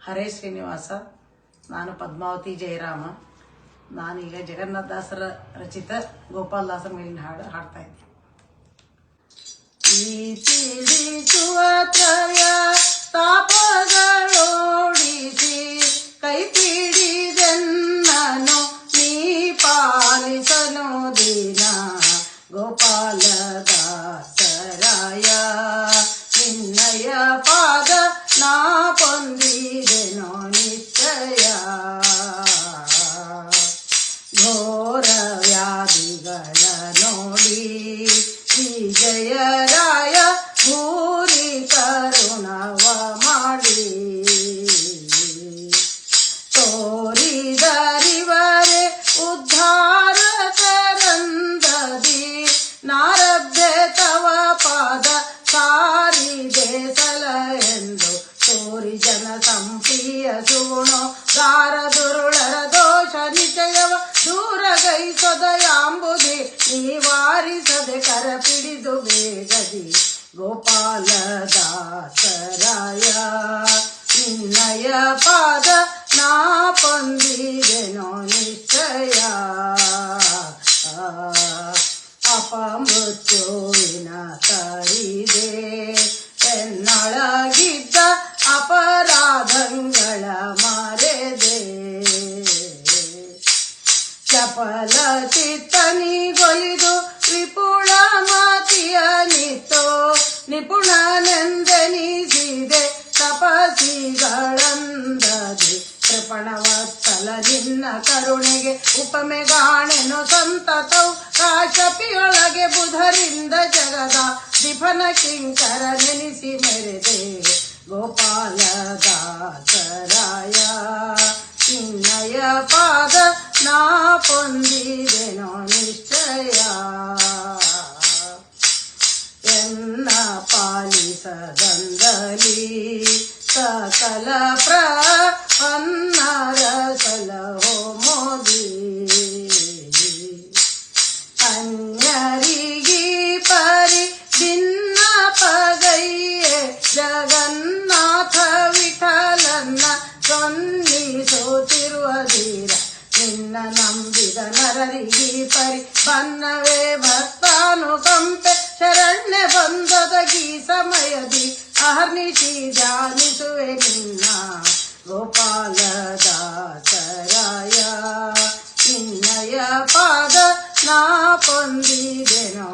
ಹರೇ ಶ್ರೀನಿವಾಸ. ನಾನು ಪದ್ಮಾವತಿ ಜಯರಾಮ. ನಾನೀಗ ಜಗನ್ನಾಥದಾಸರ ರಚಿತ ಗೋಪಾಲದಾಸರ ಮೇಲಿನ ಹಾಡು ಹಾಡ್ತಾ ಇದ್ದೀನಿ. ಈ ತಿಳಿಸುವ ತ್ರಯ ತಾಪಗಳೋಡಿಸಿ ಕೈ ಪಿಡಿದೆನ್ನನು ನೀ ಪಾಲಿಸನು ದಿನ ಗೋಪಾಲದಾಸರಾಯ. ನಿನ್ನಯ ಪಾದ ನಾ ಪೊಂದಿದೆನೋ ನಿಶ್ಚಯ. ಘೋರ ವ್ಯಾಧಿಗಳ ನೋಡಿ ವಿಜಯರಾಯ ಭೂರಿ ಕರುಣವ ಮಾಡಿ ತೋರಿದರಿವರೆ ಉದ್ಧಾರ ಕರಂದದಿ ನಾರಭ್ಯ ತವ ಪಾದ ಸಾರಿದೆ ಸಲ ಎಂದು ತೋರಿ ಜನ ಸಂಪ್ರಿಯ ಸುಗುಣೋ ದಾರ ದುರುಳರ ದೋಷ ನಿಚಯವ ದೂರಗೈಸೊದಯಾಂಬುದಿ ನಿವಾರಿಸದೆ ಕರ ಪಿಡಿದು ಬೇಗದಿ ಗೋಪಾಲದಾಸರಾಯ. ನಿನ್ನಯ ಪಾದ ನಾ ಪೊಂದಿದೆನೋ ನಿಶ್ಚಯ. ಅಪಮೃತ್ಯುವಿನ ತರಿದೆ ಎನ್ನೊಳಗಿದ್ದ ಅಪರಾಧಗಳ ಮರೆದೆ. ಚಪಲ ಚಿತ್ತನಿಗೊಲಿದು ವಿಪುಳ ಮಾತಿಯ ನಿತ್ತೋ ನಿಪುಣನೆಂದೆನಿಸಿದೆ ತಪಸಿಗಳಂದದಿ. ಕೃಪಣವತ್ಸಲ ನಿನ್ನ ಕರುಣೆಗೆ ಉಪಮೆಗಾಣೆನು ಸಂತತವು ಕಾಶಪಿಯೊಳಗೆ ಬುಧರಿಂದ ಜಗದ ದಿಫನ ಕಿಂಕರ ನೆನೆಸಿ ಮೆರೆದೆ ಗೋಪಾಲದಾಸರಾಯ. ನಿನ್ನಯ ಪಾದ ನಾ ಪೊಂದಿದೆನೋ ನಿಶ್ಚಯ. ಎನ್ನ ಪಾಲಿಸದಂದಲಿ ಸಕಲ ಪ್ರಪನ್ನರ ಸಲಹೋ ಮೋದಿ. ಅನ್ಯರಿಗಿ ಪರಿ ಭಿನ್ನ ಪಗೈಯೆ ಜಗನ್ನಾಥ ವಿಠಲನ್ನ ಸೊನ್ನಿಸುತ್ತಿರುವ ಧೀರ. ನಿನ್ನ ನಂಬಿದ ನರರಿಗಿ ಪರಿ ಬನ್ನವೇ ಭಕ್ತಾನುಕಂಪೆ ಶರಣ್ಯ ಬಂದದ ಗೀ ಸಮಯದಿ ಅಹರ್ನಿಶಿ ಧ್ಯಾನಿಸುವೆ ನಿನ್ನ ಗೋಪಾಲದಾಸರಾಯ. ನಿನ್ನಯ ಪಾದ ನಾ ಪೊಂದಿದೆನೋ